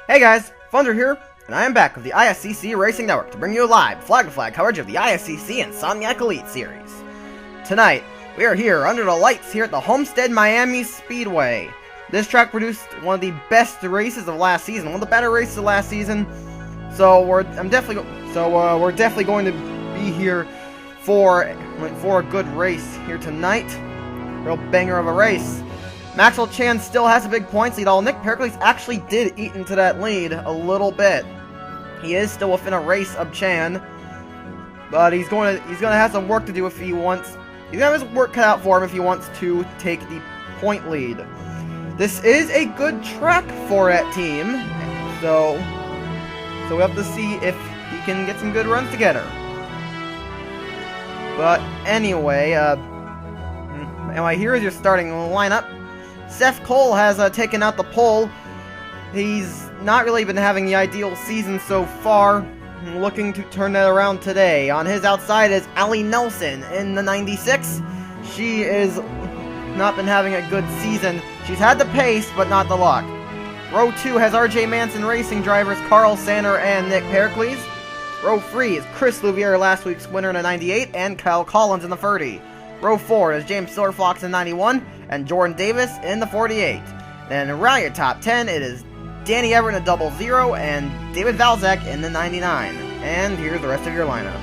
Hey guys, Thunder here, and I am back with the ISCC Racing Network to bring you a live flag-to-flag coverage of the ISCC Insomniac Elite Series. Tonight, we are here under the lights here at the Homestead Miami Speedway. This track produced one of the best races of last season, one of the better races of last season. So we're definitely going to be here for a good race here tonight. Real banger of a race. Maxwell Chan still has a big points lead, although Nick Pericles actually did eat into that lead a little bit. He is still within a race of Chan, but he's going to have some work to do if he wants. He's gonna have his work cut out for him if he wants to take the point lead. This is a good track for that team, so we have to see if he can get some good runs together. But anyway, here is your starting lineup. Seth Cole has taken out the pole. He's not really been having the ideal season so far. Looking to turn that around today. On his outside is Allie Nelson in the 96. She is not been having a good season. She's had the pace, but not the luck. Row 2 has RJ Manson Racing drivers Carl Sander and Nick Pericles. Row 3 is Chris Louvier, last week's winner in the 98, and Kyle Collins in the 30. Row 4 is James Silverfox in 91, and Jordan Davis in the 48. Then around your top 10, it is Danny Everett in the 00, and David Valzak in the 99. And here's the rest of your lineup.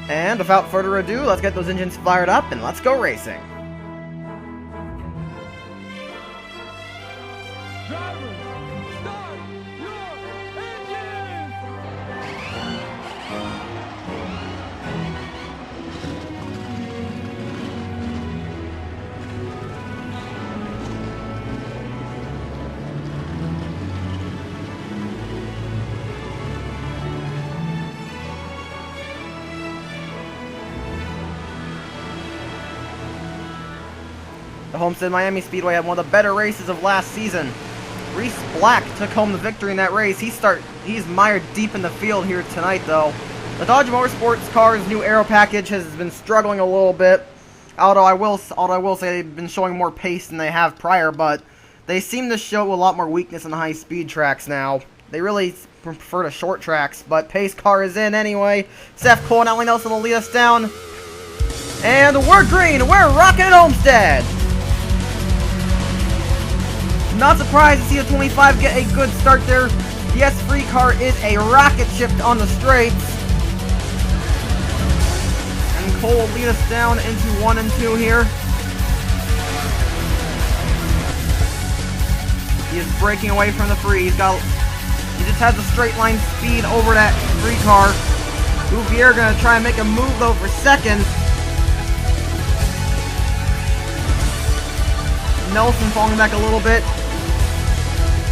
And without further ado, let's get those engines fired up and let's go racing. Drivers, start your engines! The Homestead Miami Speedway had one of the better races of last season. Reese Black took home the victory in that race. He's mired deep in the field here tonight, though. The Dodge Motorsports car's new aero package has been struggling a little bit. Although I will say they've been showing more pace than they have prior, but they seem to show a lot more weakness on the high-speed tracks now. They really prefer the short tracks, but pace car is in anyway. Seth Cole and Allie Nelson will lead us down. And we're green. We're rocking at Homestead. Not surprised to see the 25 get a good start there. The S3 car is a rocket ship on the straights. And Cole will lead us down into 1 and 2 here. He is breaking away from the 3. He just has a straight line speed over that 3 car. Louvier gonna try and make a move though for second. Nelson falling back a little bit.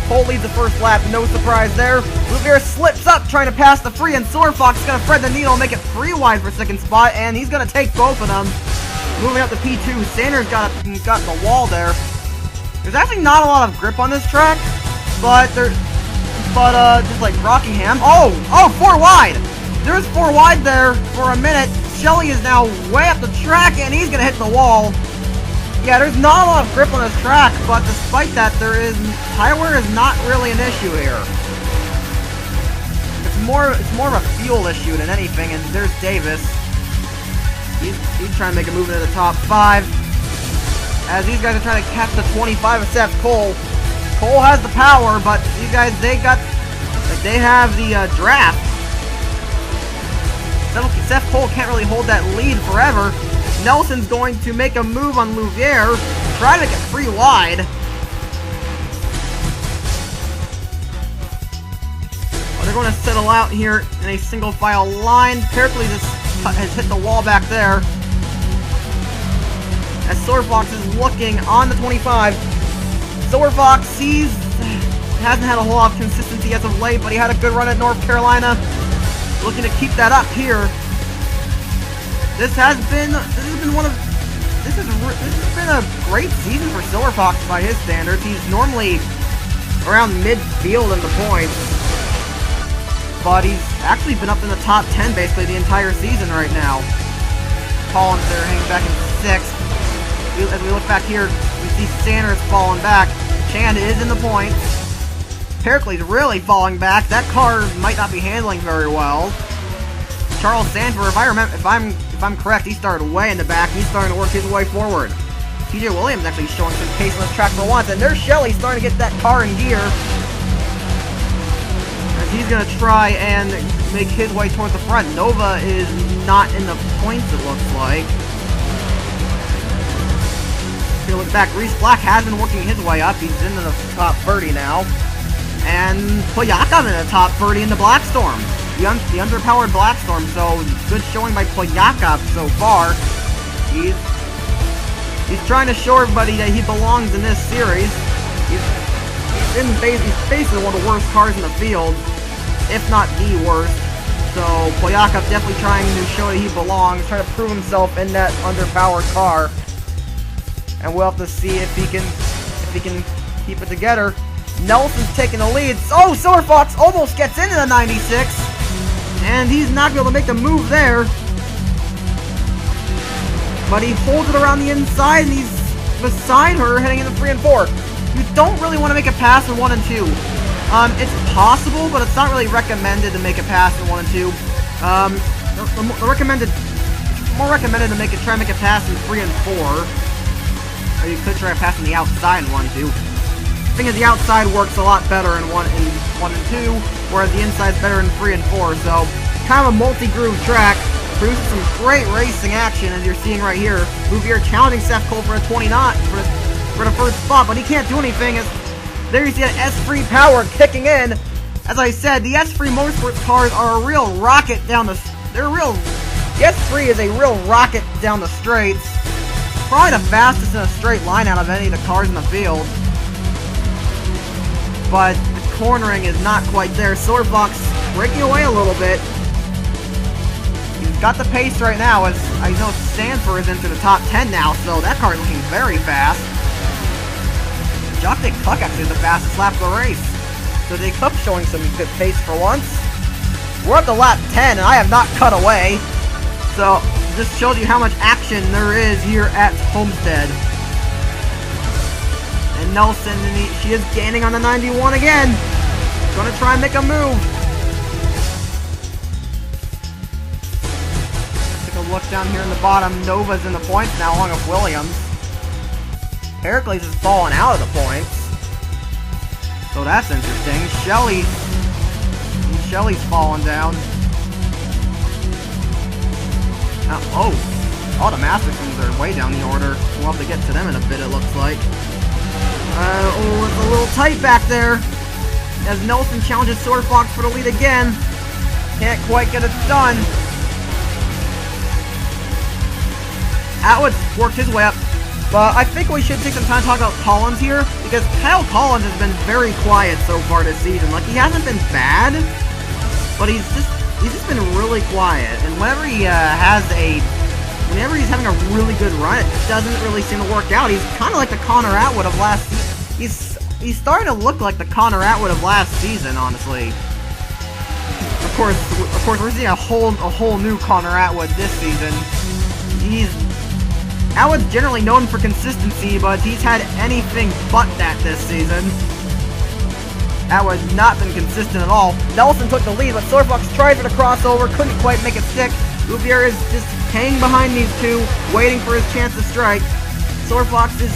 Cole leads the first lap, no surprise there. Louvier slips up trying to pass the 3, and Silverfox is going to thread the needle and make it 3 wide for second spot, and he's going to take both of them. Moving up to P2, Sanders got the wall there. There's actually not a lot of grip on this track, but just like Rockingham. Oh, 4 wide! There's 4 wide there for a minute. Shelley is now way up the track, and he's going to hit the wall. Yeah, there's not a lot of grip on this track, but despite that, tire wear is not really an issue here. It's more of a fuel issue than anything, and there's Davis. He's trying to make a move into the top 5. As these guys are trying to catch the 25 of Seth Cole. Cole has the power, but these guys, they have the draft. Seth Cole can't really hold that lead forever. Nelson's going to make a move on Louvier, try to make it 3 wide. Well, they're going to settle out here in a single file line. Pericles has hit the wall back there. As Silverfox is looking on the 25. Silverfox hasn't had a whole lot of consistency as of late, but he had a good run at North Carolina. Looking to keep that up here. This has been a great season for Silverfox by his standards. He's normally around midfield in the points. but he's actually been up in the top 10 basically the entire season right now. Collins there hanging back in 6th. As we look back here, we see Sanders falling back. Chan is in the points. Pericles really falling back. That car might not be handling very well. Charles Sanford, if I'm correct, he started way in the back. He's starting to work his way forward. TJ Williams actually showing some pace on this track for once, and there's Shelley starting to get that car in gear. As he's gonna try and make his way towards the front. Nova is not in the points, it looks like. If you look back, Reese Black has been working his way up. He's into the top 30 now. And Poyakov in the top 30 in the Blackstorm. The underpowered Blackstorm, so good showing by Poyakov so far. He's trying to show everybody that he belongs in this series. He's basically one of the worst cars in the field, if not the worst. So Poyakov definitely trying to show that he belongs, trying to prove himself in that underpowered car. And we'll have to see if he can keep it together. Nelson's taking the lead. Oh, Silver Fox almost gets into the 96. And he's not going to be able to make the move there. But he holds it around the inside, and he's beside her heading into 3 and 4. You don't really want to make a pass in 1 and 2. It's possible, but it's not really recommended to make a pass in 1 and 2. It's more recommended to try and make a pass in 3 and 4. Or you could try a pass on the outside in 1 and 2. The thing is, the outside works a lot better in 1 and 2, whereas the inside's better in 3 and 4. So, kind of a multi-groove track. Produces some great racing action, as you're seeing right here. Bouvier challenging Seth Cole for a 20 knot for the first spot, but he can't do anything. As there you see that S3 power kicking in. As I said, the S3 Motorsports cars are a real rocket down the. The S3 is a real rocket down the straights. Probably the fastest in a straight line out of any of the cars in the field. But the cornering is not quite there. Silver Fox breaking away a little bit. He's got the pace right now, as I know Sanford is into the top 10 now, so that car is looking very fast. Jock Dick Cluck actually is the fastest lap of the race. So Dick Cluck showing some good pace for once. We're up to lap 10, and I have not cut away. So, just shows you how much action there is here at Homestead. And Nelson, she is gaining on the 91 again. Gonna try and make a move. Take a look down here in the bottom. Nova's in the points now, along with Williams. Pericles is falling out of the points. So that's interesting. Shelley's falling down. All the Mastersons are way down the order. We'll have to get to them in a bit, it looks like. It's a little tight back there. As Nelson challenges Silver Fox for the lead again. Can't quite get it done. Atwood's worked his way up. But I think we should take some time to talk about Collins here, because Kyle Collins has been very quiet so far this season. Like, he hasn't been bad, but he's just been really quiet. And whenever he's having a really good run, it doesn't really seem to work out. He's kind of like the Connor Atwood of last season. He's starting to look like the Connor Atwood of last season, honestly. Of course, we're seeing a whole new Connor Atwood this season. Atwood's generally known for consistency, but he's had anything but that this season. Atwood's not been consistent at all. Nelson took the lead, but Silver Fox tried for the crossover, couldn't quite make it stick. Bouvier is just hanging behind these two, waiting for his chance to strike. Silver Fox is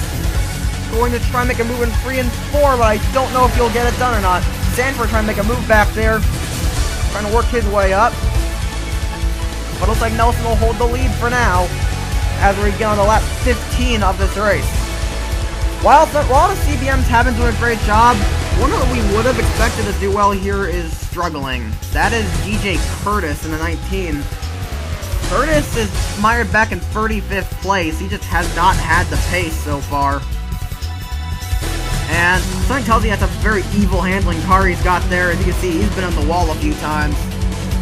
going to try and make a move in 3 and 4, but I don't know if he'll get it done or not. Sanford trying to make a move back there, trying to work his way up. But it looks like Nelson will hold the lead for now, as we get on to lap 15 of this race. While the CBMs have been doing a great job, one that we would have expected to do well here is struggling. That is DJ Curtis in the 19. Curtis is mired back in 35th place. He just has not had the pace so far. And something tells me that's a very evil handling car he's got there. As you can see, he's been on the wall a few times.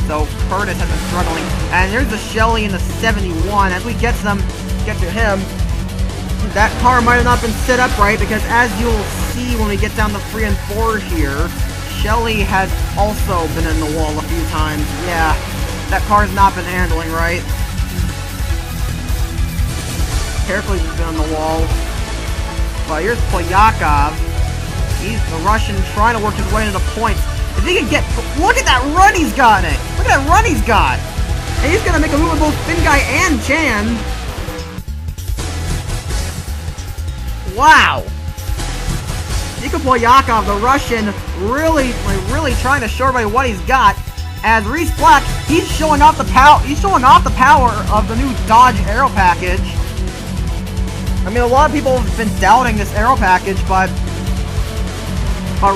So Curtis has been struggling. And there's the Shelley in the 71. As we get to him, that car might have not been set up right, because as you'll see when we get down to 3 and 4 here, Shelly has also been in the wall a few times. Yeah, that car's not been handling right. Pericles has been on the wall. But here's Polyakov. He's the Russian trying to work his way into the points. If he can get... Look at that run he's got in it! Look at that run he's got! And he's gonna make a move with both Guy and Chan. Wow! Niko Polyakov, the Russian, really trying to show everybody what he's got. As Reese Black, he's showing off the power of the new Dodge Aero package. I mean, a lot of people have been doubting this Aero package, but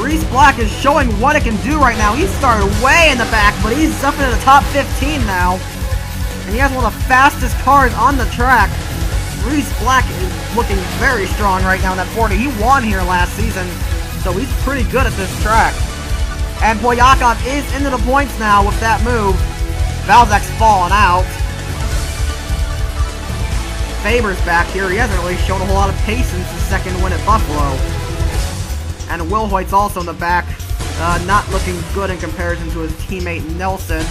Reese Black is showing what it can do right now. He started way in the back, but he's up into the top 15 now. And he has one of the fastest cars on the track. Reese Black is looking very strong right now in that 40. He won here last season, so he's pretty good at this track. And Polyakov is into the points now with that move. Valzak's fallen out. Faber's back here. He hasn't really shown a whole lot of pace since his second win at Buffalo. And Wilhoit's also in the back. Not looking good in comparison to his teammate Nelson.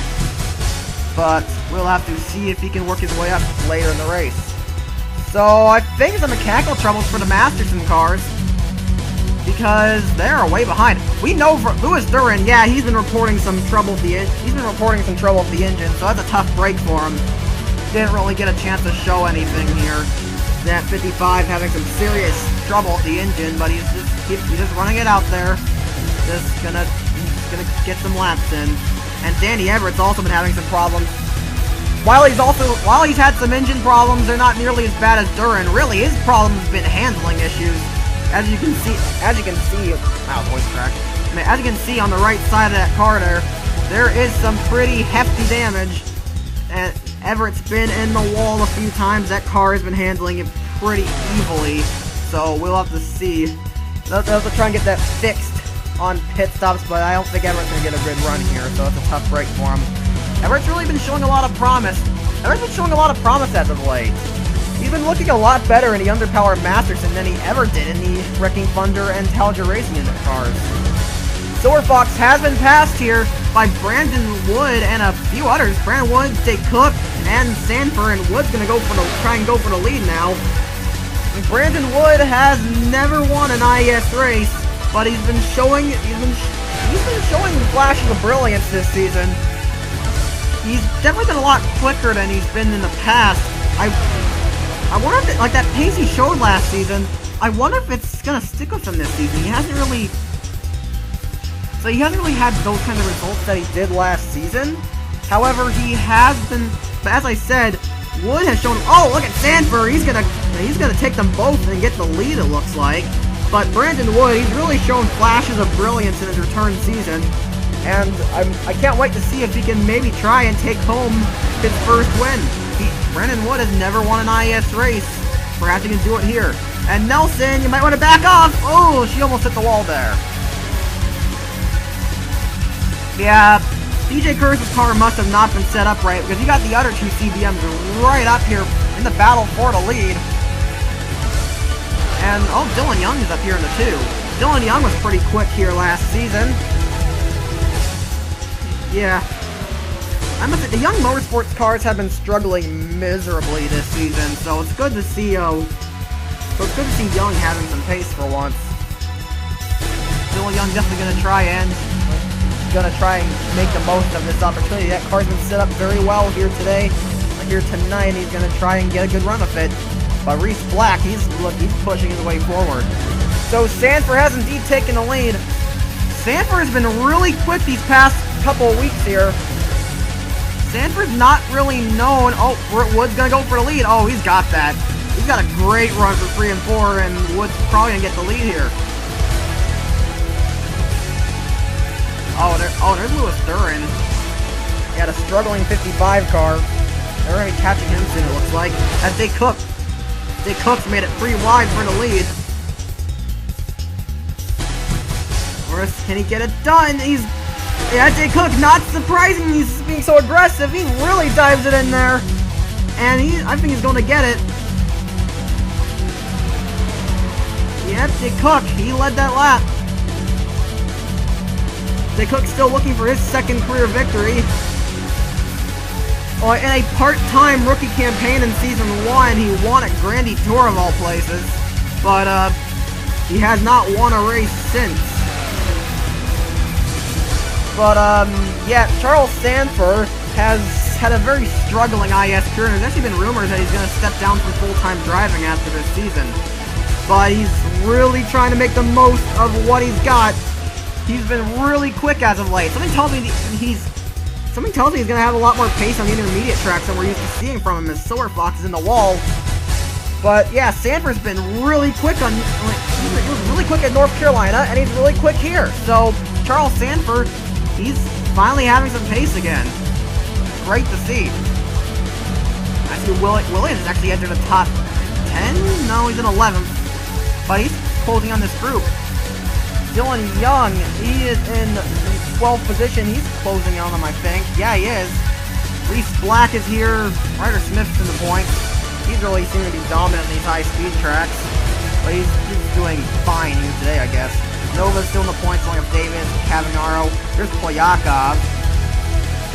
But we'll have to see if he can work his way up later in the race. So I think some mechanical troubles for the Masterson cars. Because they're way behind. We know for Louis Duran, yeah, he's been reporting some trouble with the engine, so that's a tough break for him. Didn't really get a chance to show anything here. That 55 having some serious trouble with the engine, but he's just running it out there. Just gonna get some laps in. And Danny Everett's also been having some problems. While he's had some engine problems, they're not nearly as bad as Duran. Really, his problem has been handling issues. As you can see, wow, voice crack. I mean, as you can see on the right side of that car there is some pretty hefty damage. And Everett's been in the wall a few times. That car has been handling it pretty evilly. So we'll have to see. They'll have to try and get that fixed on pit stops, but I don't think Everett's going to get a good run here, so it's a tough break for him. Everett's really been showing a lot of promise. Everett's been showing a lot of promise as of late. He's been looking a lot better in the underpowered Masterson than he ever did in the Wrecking Thunder and Talger Racing Unit cars. Silver Fox has been passed here by Brandon Wood and a few others. Brandon Wood, Jake Cook, and Sanford, and Wood's gonna try and go for the lead now. And Brandon Wood has never won an IES race, but he's been showing flashes of brilliance this season. He's definitely been a lot quicker than he's been in the past. I wonder if, like that pace he showed last season, I wonder if it's gonna stick with him this season. He hasn't really had those kind of results that he did last season. However, he has been, but as I said, Wood has shown, oh, look at Sanford, he's gonna take them both and get the lead, it looks like. But Brandon Wood, he's really shown flashes of brilliance in his return season. And I can't wait to see if he can maybe try and take home his first win. Brandon Wood has never won an IES race. Perhaps he can do it here. And Nelson, you might want to back off. Oh, she almost hit the wall there. Yeah, DJ Curtis's car must have not been set up right, because you got the other two CBMs right up here in the battle for the lead. And, oh, Dylan Young is up here in the 2. Dylan Young was pretty quick here last season. Yeah. I must say, the Young Motorsports cars have been struggling miserably this season, so it's good to see, Young having some pace for once. Dylan Young definitely gonna try and make the most of this opportunity. That car's been set up very well here today, here tonight, and he's gonna try and get a good run of it. But Reese Black, he's pushing his way forward. So Sanford has indeed taken the lead. Sanford has been really quick these past couple of weeks here. Sanford's not really known. Oh, Wood's gonna go for the lead. Oh, he's got that. He's got a great run for 3 and 4, and Wood's probably gonna get the lead here. Oh, there's Louis Duran. He had a struggling 55 car. They're gonna be catching him soon, it looks like. As Jake Cook's made it 3 wide for the lead. Can he get it done? Yeah, Jake Cook, not surprising he's being so aggressive. He really dives it in there. And I think he's going to get it. Yeah, Jake Cook, he led that lap. Jay Cook's still looking for his second career victory. In a part-time rookie campaign in Season 1, he won at Grandy Tour of all places, but he has not won a race since. But yeah, Charles Sanford has had a very struggling IS career, and there's actually been rumors that he's going to step down from full-time driving after this season. But he's really trying to make the most of what he's got. He's been really quick as of late. Something tells me he's going to have a lot more pace on the intermediate tracks than we're used to seeing from him as Silver Fox is in the wall. But yeah, Sanford's been really quick he was really quick at North Carolina, and he's really quick here. So Charles Sanford, he's finally having some pace again. Great to see. I see Williams has actually entered the top 10? No, he's in 11th. But he's closing on this group. Dylan Young, he is in 12th position. He's closing on him, I think. Yeah, he is. Reese Black is here. Ryder Smith's in the points. He's really seeming to be dominant in these high-speed tracks. But he's doing fine here today, I guess. Nova's still in the points along with Davis, Cavallaro. Here's Polyakov.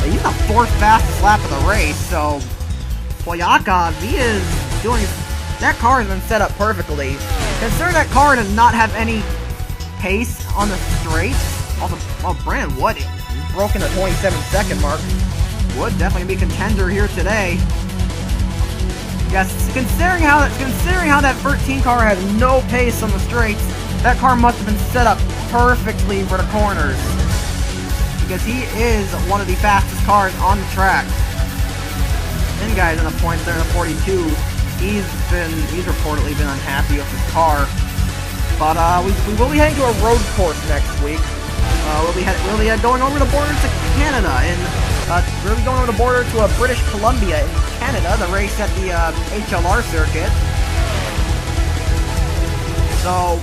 He's the 4th fastest lap of the race, so Polyakov, he is doing... That car has been set up perfectly. Considering that car does not have any pace on the straights. Also, Brandon Wood broken the 27-second mark. Wood definitely be a contender here today. Yes, considering how that 13 car has no pace on the straights, that car must have been set up perfectly for the corners. Because he is one of the fastest cars on the track. Then guys in the points there in the 42. He's reportedly been unhappy with his car. But we will be heading to a road course next week. We'll be going over the border to Canada, and we'll be going over the border to British Columbia in Canada, the race at the HLR circuit. So,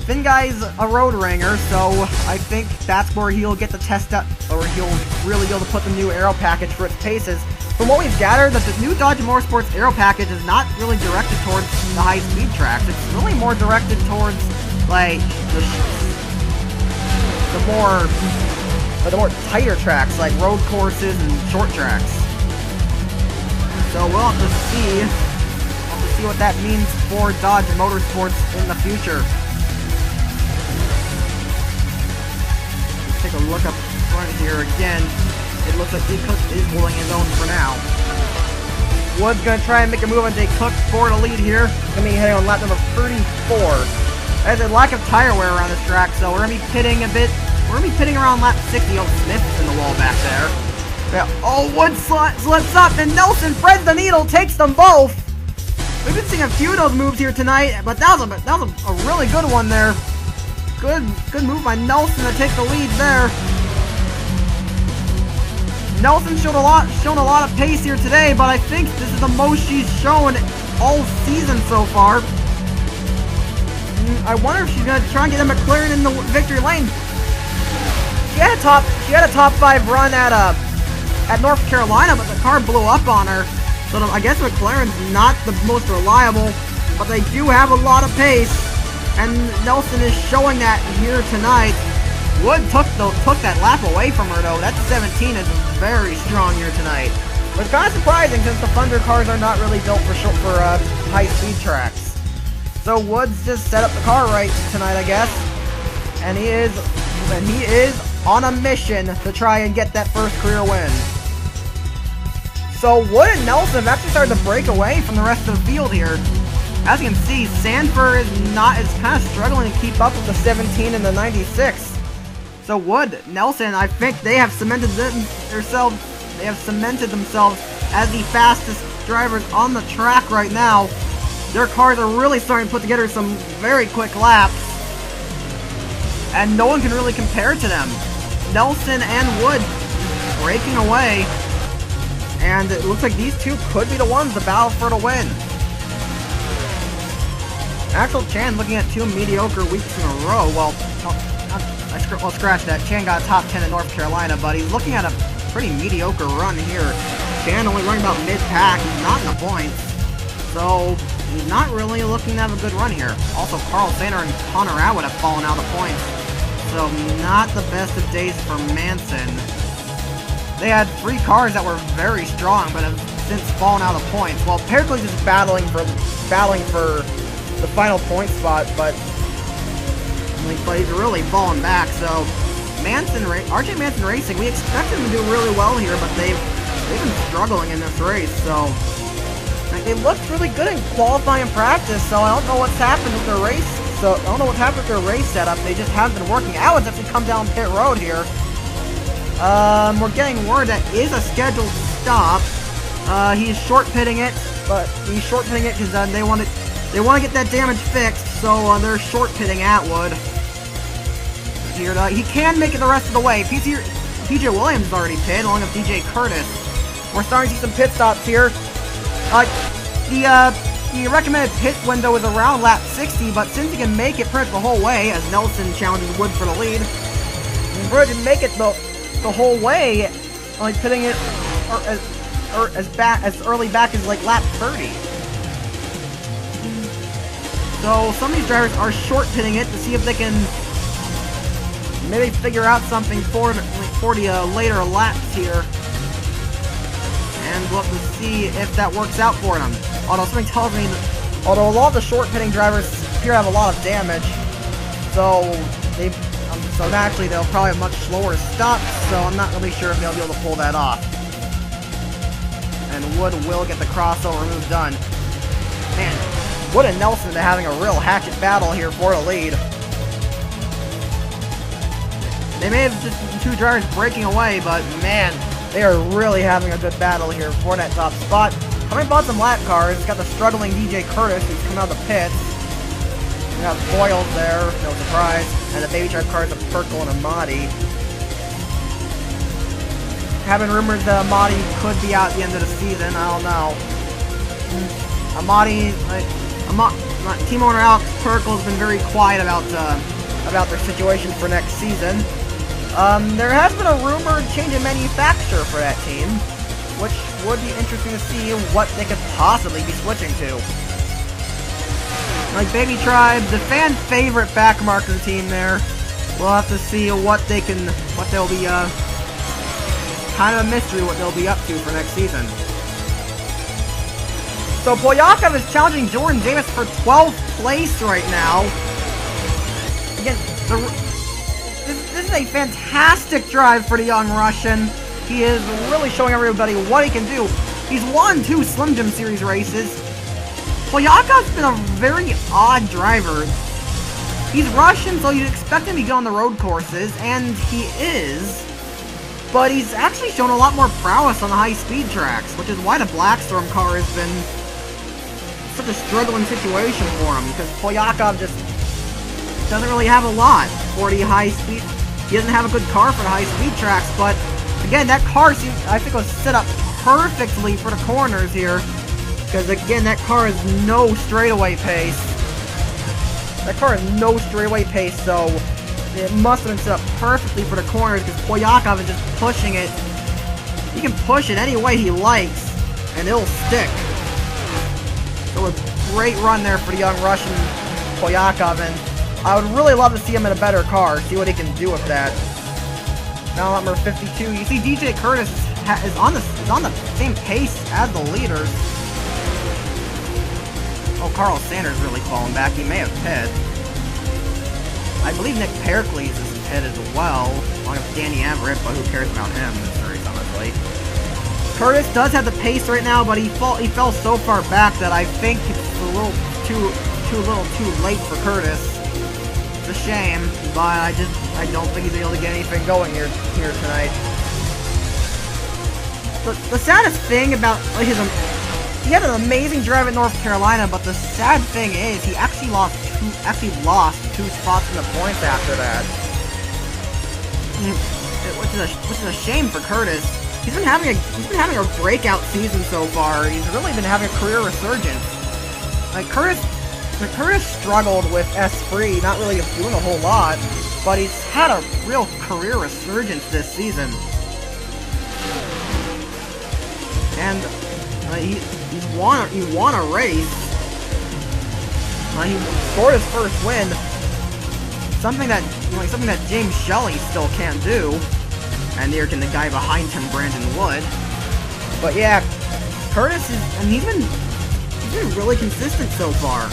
Finn Guy's a road ringer, so I think that's where he'll get to test out, or he'll really be able to put the new aero package for its paces. From what we've gathered, that the new Dodge Motorsports aero package is not really directed towards the high-speed tracks. It's really more directed towards, like, the more tighter tracks, like road courses and short tracks. So we'll have to see what that means for Dodge Motorsports in the future. Let's take a look up front here again. It looks like Jay Cook is holding his own for now. Wood's going to try and make a move on Jay Cook for the lead here. Going to be heading on lap number 34. There's a lack of tire wear around this track, so we're going to be pitting a bit. We're going to be pitting around lap 60. Oh, Smith's in the wall back there. Yeah. Oh, Wood slips up, and Nelson threads the needle, takes them both. We've been seeing a few of those moves here tonight, but that was a really good one there. Good move by Nelson to take the lead there. Nelson's shown a lot of pace here today, but I think this is the most she's shown all season so far. I wonder if she's gonna try and get a McLaren in the victory lane. She had a top 5 run at North Carolina, but the car blew up on her. So I guess McLaren's not the most reliable, but they do have a lot of pace, and Nelson is showing that here tonight. Wood took that lap away from her though. That 17 is very strong here tonight. But it's kind of surprising since the Thunder cars are not really built for high-speed tracks. So Woods just set up the car right tonight, I guess, and he is on a mission to try and get that first career win. So Wood and Nelson have actually started to break away from the rest of the field here. As you can see, Sanford is kind of struggling to keep up with the 17 and the 96. So Wood, Nelson, I think they have cemented themselves as the fastest drivers on the track right now. Their cars are really starting to put together some very quick laps, and no one can really compare to them. Nelson and Wood breaking away, and it looks like these two could be the ones to battle for the win. Axel Chan looking at 2 mediocre weeks in a row. Well, scratch that. Chan got a top 10 in North Carolina, but he's looking at a pretty mediocre run here. Chan only running about mid-pack. He's not in the points, so he's not really looking to have a good run here. Also, Carl Sander and Connor Atwood have fallen out of points. so not the best of days for Manson. They had 3 cars that were very strong, but have since fallen out of points. While Pericles is battling for the final point spot, but he's really falling back. So RJ Manson Racing, we expect them to do really well here, but they've been struggling in this race. So they looked really good in qualifying practice. So I don't know what's happened with their race. So I don't know what's happened with their race setup. They just haven't been working. Allen's actually come down pit road here. We're getting word that is a scheduled stop. He's short pitting it, but he's short pitting it because they want to get that damage fixed. So they're short pitting Atwood. Here, he can make it the rest of the way. PJ Williams is already pitted along with DJ Curtis. We're starting to see some pit stops here. The recommended pit window is around lap 60, but since he can make it pretty much the whole way, as Nelson challenges Wood for the lead, Wood can make it the whole way, like pitting it as early back as like lap 30. So some of these drivers are short pitting it to see if they can maybe figure out something for the later laps here. And we'll have to see if that works out for them. Although something tells me that, although a lot of the short pitting drivers appear to have a lot of damage, so naturally they'll probably have much slower stops, so I'm not really sure if they'll be able to pull that off. And Wood will get the crossover move done. Man, Wood and Nelson have been having a real hatchet battle here for the lead. They may have just 2 drivers breaking away, but man, they are really having a good battle here for that top spot. Coming bought some lap cars. It's got the struggling DJ Curtis who's coming out of the pits. We got Boyles there, no surprise. And the baby truck cars of Perkle and Amati. Having rumors that Amati could be out at the end of the season. I don't know. Team owner Alex Perkle has been very quiet about their situation for next season. There has been a rumored change in manufacturer for that team, which would be interesting to see what they could possibly be switching to. Like Baby Tribe, the fan favorite backmarker team there. We'll have to see what they'll be, kind of a mystery what they'll be up to for next season. So Polyakov is challenging Jordan Davis for 12th place right now. Again, this is a fantastic drive for the young Russian. He is really showing everybody what he can do. He's won 2 Slim Jim Series races. Polyakov's been a very odd driver. He's Russian, so you'd expect him to be good on the road courses, and he is. But he's actually shown a lot more prowess on the high-speed tracks, which is why the Blackstorm car has been such a struggling situation for him, because Polyakov just doesn't really have a lot for the high-speed. He doesn't have a good car for the high-speed tracks, but again, that car I think was set up perfectly for the corners here, because again, that car has no straightaway pace. That car has no straightaway pace, so it must have been set up perfectly for the corners, because Polyakov is just pushing it. He can push it any way he likes, and it'll stick. So a great run there for the young Russian Polyakov, and I would really love to see him in a better car, see what he can do with that. Now number 52, you see DJ Curtis is on the same pace as the leaders. Oh, Carl Sanders really falling back. He may have pit. I believe Nick Pericles is pit as well, along with Danny Everett, but who cares about him in this race, honestly. Curtis does have the pace right now, but he fell so far back that I think it's a little too late for Curtis. It's a shame, but I don't think he's able to get anything going here tonight. The saddest thing about he had an amazing drive at North Carolina, but the sad thing is he actually lost 2 spots in the points after that, which is a shame for Curtis. He's been having a breakout season so far. He's really been having a career resurgence. Like Curtis struggled with S3, not really doing a whole lot, but he's had a real career resurgence this season. And he won a race. He scored his first win. something that James Shelley still can't do. And there can the guy behind him, Brandon Wood. But yeah, Curtis is, and he's been really consistent so far.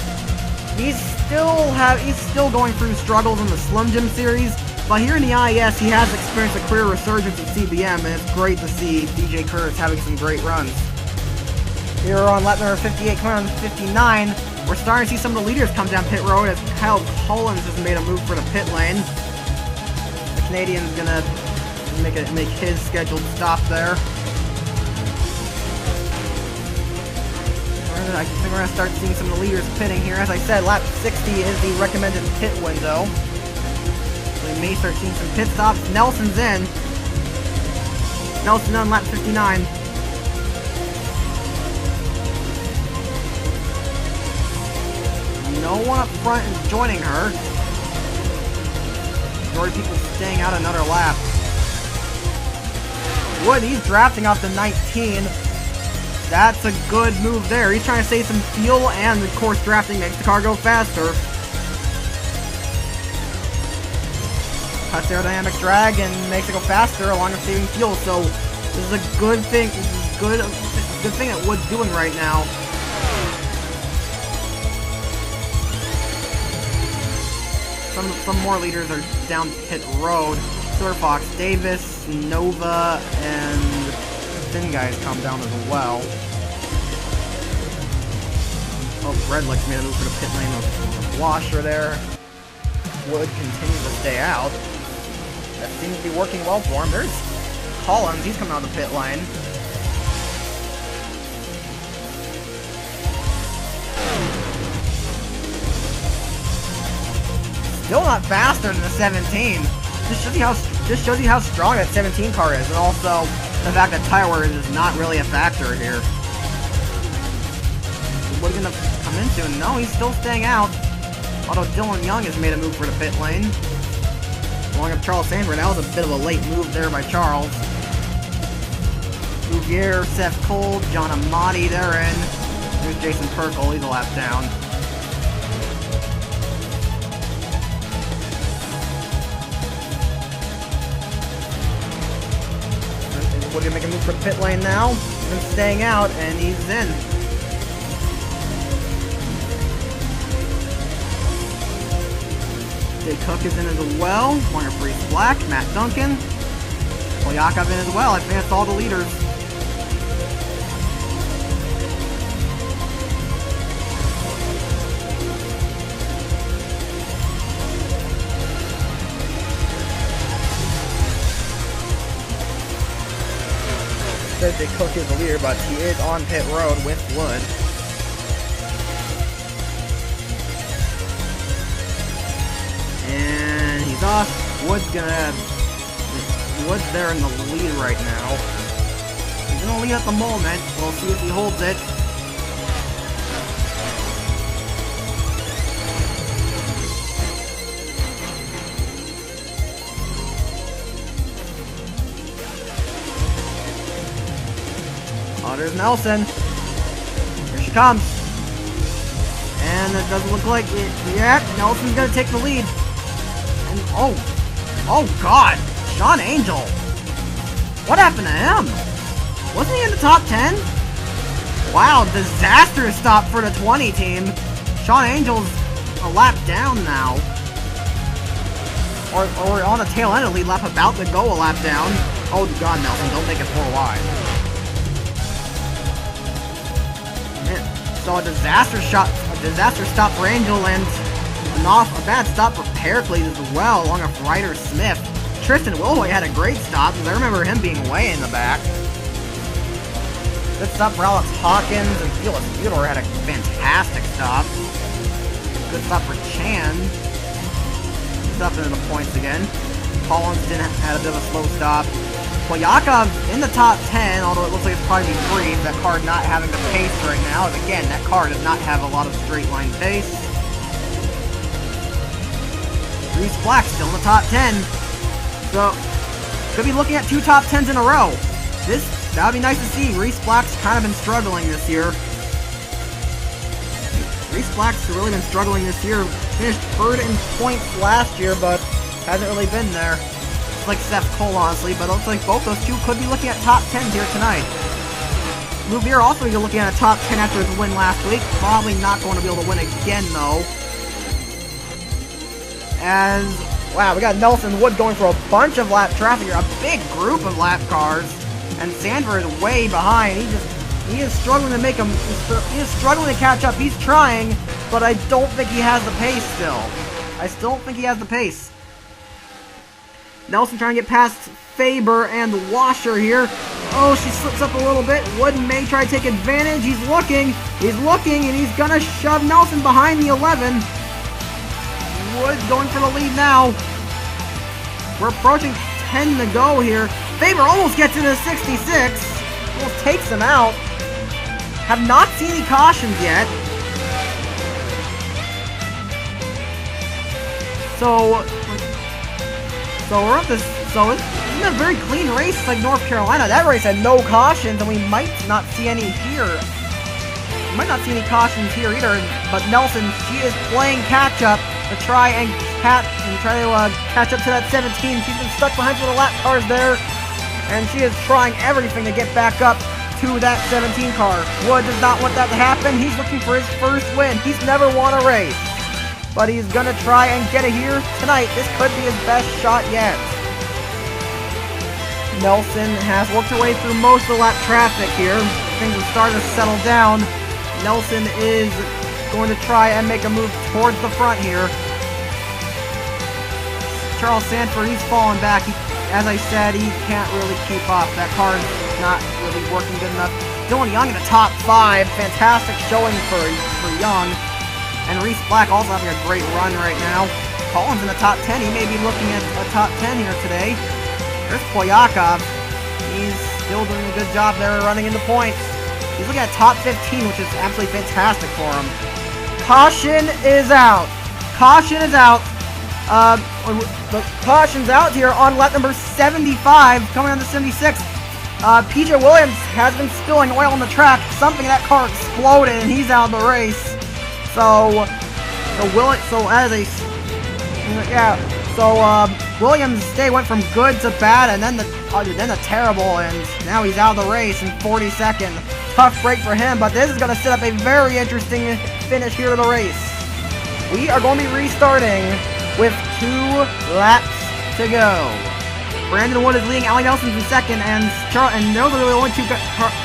He's still going through struggles in the Slim Jim series, but here in the IES, he has experienced a career resurgence in CBM, and it's great to see DJ Curtis having some great runs. Here on lap number 58, coming on 59, we're starting to see some of the leaders come down pit road as Kyle Collins has made a move for the pit lane. The Canadian's gonna make his scheduled stop there. I think we're gonna start seeing some of the leaders pitting here. As I said, lap 60 is the recommended pit window. We may start seeing some pit stops. Nelson's in. Nelson on lap 59. No one up front is joining her. Majority of people staying out another lap. Wood, he's drafting off the 19. That's a good move there. He's trying to save some fuel, and of course drafting makes the car go faster. Cuts aerodynamic drag and makes it go faster along with saving fuel, so this is a good thing. This is good thing that Wood's doing right now. Some more leaders are down pit road. Silver Fox, Davis, Nova, and Thin guys come down as well. Oh, Redlick's made a move for the pit lane with Washer there. Wood continues to stay out. That seems to be working well for him. There's Collins, he's coming out of the pit lane. Still not faster than the 17. Just shows you how strong that 17 car is, and also the fact that tire wear is not really a factor here. What are you gonna come into? No, he's still staying out. Although Dylan Young has made a move for the pit lane. Along with Charles Sandberg, that was a bit of a late move there by Charles. Bouvier, Seth Cole, John Amati, they're in. There's Jason Perkle, he's a lap down. We're gonna make a move for pit lane now. He's staying out, and he's in. Jay Cook is in as well. Warner Freeze Black, Matt Duncan. Polyakov in as well. I think that's all the leaders. Says that Cook is the leader, but he is on pit road with Wood. And he's off. Wood's there in the lead right now. He's gonna lead at the moment. We'll see if he holds it. Oh, there's Nelson. Here she comes. And it doesn't look like it. Yeah, Nelson's gonna take the lead. And oh God, Sean Angel. What happened to him? Wasn't he in the top 10? Wow, disastrous stop for the 20 team. Sean Angel's a lap down now. Or on the tail end of the lead lap, about to go a lap down. Oh God, Nelson, don't make it 4 wide. So a disaster stop for Angel, and a bad stop for Pericles as well, along with Ryder Smith. Tristan Wilhoit had a great stop, because I remember him being way in the back. Good stop for Alex Hawkins, and Felix Theodore had a fantastic stop. Good stop for Chan. He's up into the points again. Collins had a bit of a slow stop. Polyakov in the top 10, although it looks like it's probably free. That car not having the pace right now. And again, that car does not have a lot of straight line pace. Reese Black still in the top 10. So, could be looking at 2 top 10s in a row. That would be nice to see. Reese Black's kind of been struggling this year. Reese Black's really been struggling this year. Finished third in points last year, but hasn't really been there. It's like Seth Cole, honestly, but it looks like both those two could be looking at top 10s here tonight. Louvier also you're looking at a top 10 after his win last week. Probably not going to be able to win again, though. And, wow, we got Nelson Wood going for a bunch of lap traffic here. A big group of lap cars. And Sanford is way behind. He is struggling to make him. He is struggling to catch up. He's trying, but I don't think he has the pace still. I still don't think he has the pace. Nelson trying to get past Faber and Washer here. Oh, she slips up a little bit. Wood may try to take advantage. He's looking, and he's gonna shove Nelson behind the 11. Wood going for the lead now. We're approaching 10 to go here. Faber almost gets into 66. Almost takes him out. Have not seen any cautions yet. So we're at this. So it's a very clean race like North Carolina. That race had no cautions, and we might not see any here. We might not see any cautions here either. But Nelson, she is playing catch up to try to catch up to that 17. She's been stuck behind some of the lap cars there, and she is trying everything to get back up to that 17 car. Wood does not want that to happen. He's looking for his first win. He's never won a race, but he's gonna try and get it here tonight. This could be his best shot yet. Nelson has worked her way through most of the lap traffic here. Things have started to settle down. Nelson is going to try and make a move towards the front here. Charles Sanford, he's falling back. As I said, he can't really keep up. That car is not really working good enough. Dylan Young in the top 5. Fantastic showing for Young. And Reese Black also having a great run right now. Collins in the top 10. He may be looking at a top 10 here today. There's Poyakov. He's still doing a good job there running into points. He's looking at top 15, which is absolutely fantastic for him. Caution is out. Caution is out. The caution's out here on lap number 75, coming on to 76. PJ Williams has been spilling oil on the track. Something in that car exploded, and he's out of the race. Williams' day went from good to bad, and then the terrible, and now he's out of the race in 42nd. Tough break for him, but this is going to set up a very interesting finish here to the race. We are going to be restarting with 2 laps to go. Brandon Wood is leading. Allie Nelson's in second, and those are really the only 2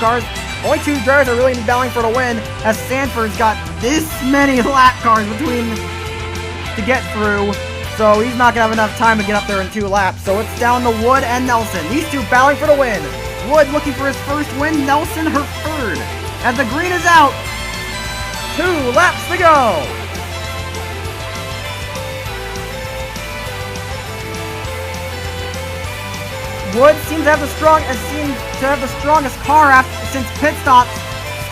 cars. Only 2 drivers are really battling for the win, as Sanford's got this many lap cars to get through. So he's not going to have enough time to get up there in 2 laps. So it's down to Wood and Nelson. These 2 battling for the win. Wood looking for his first win. Nelson her third. As the green is out. 2 laps to go. Wood seems to have the strongest car since pit stops.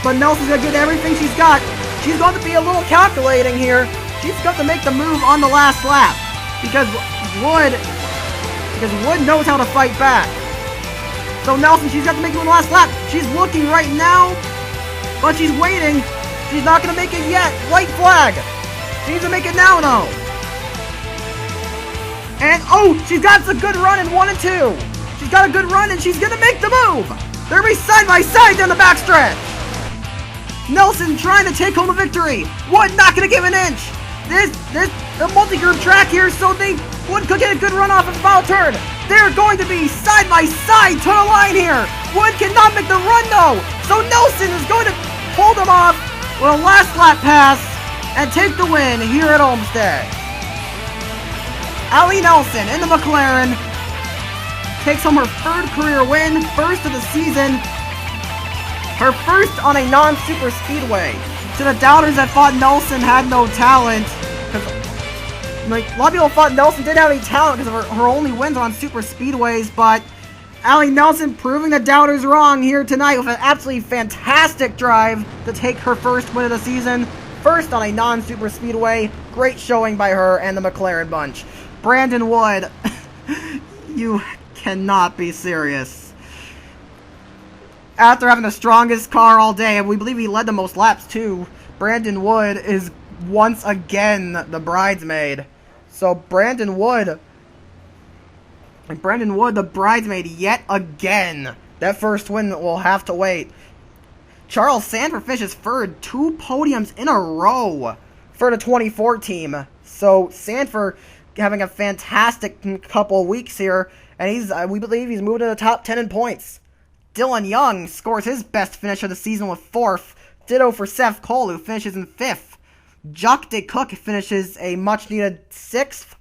But Nelson's going to get everything she's got. She's going to be a little calculating here. She's got to make the move on the last lap. Because Wood knows how to fight back. So Nelson, she's got to make it on the last lap. She's looking right now, but she's waiting. She's not going to make it yet. White flag. She needs to make it now, though. And, oh, she's got a good run in 1 and 2. She's got a good run, and she's going to make the move. They're going to be side by side down the backstretch. Nelson trying to take home the victory. Wood not going to give an inch. There's a multi-group track here, so Wood could get a good run off at the final turn. They're going to be side by side to the line here. Wood cannot make the run, though. So Nelson is going to hold him off with a last lap pass and take the win here at Homestead. Allie Nelson in the McLaren takes home her 3rd career win, first of the season. Her first on a non-super speedway. To the doubters that thought Nelson had no talent, because a lot of people thought Nelson didn't have any talent because of her only wins on super speedways, but Allie Nelson proving the doubters wrong here tonight with an absolutely fantastic drive to take her first win of the season. First on a non-super speedway. Great showing by her and the McLaren bunch. Brandon Wood, you cannot be serious. After having the strongest car all day, and we believe he led the most laps too, Brandon Wood is once again the bridesmaid. So Brandon Wood, the bridesmaid yet again. That first win will have to wait. Charles Sanford finishes third, 2 podiums in a row for the 24 team. So Sanford having a fantastic couple weeks here, and we believe he's moved to the top 10 in points. Dylan Young scores his best finish of the season with 4th. Ditto for Seth Cole, who finishes in 5th. Jock DeCook finishes a much-needed 6th.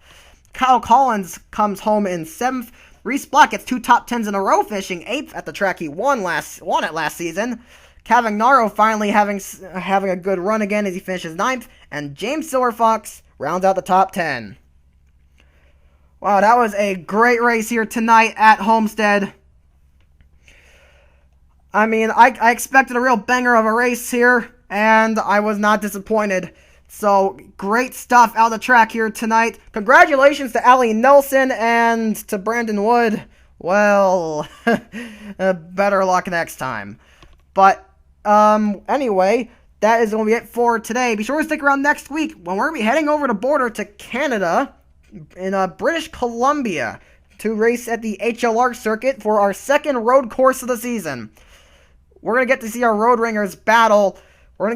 Kyle Collins comes home in 7th. Reese Block gets 2 top 10s in a row, finishing 8th at the track he won at last season. Cavagnaro finally having a good run again as he finishes 9th. And James Silverfox rounds out the top 10. Wow, that was a great race here tonight at Homestead. I mean, I expected a real banger of a race here, and I was not disappointed. So, great stuff out of the track here tonight. Congratulations to Allie Nelson and to Brandon Wood. Well, better luck next time. But, anyway, that is going to be it for today. Be sure to stick around next week when we're going to be heading over the border to Canada in British Columbia to race at the HLR circuit for our second road course of the season. We're going to get to see our Road Ringers battle. Here.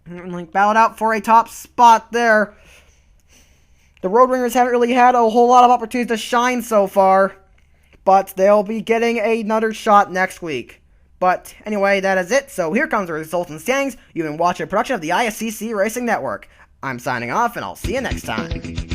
Battle it out for a top spot there. The Road Ringers haven't really had a whole lot of opportunities to shine so far, but they'll be getting another shot next week. But anyway, that is it. So here comes the results and standings. You've been watching a production of the ISCC Racing Network. I'm signing off, and I'll see you next time.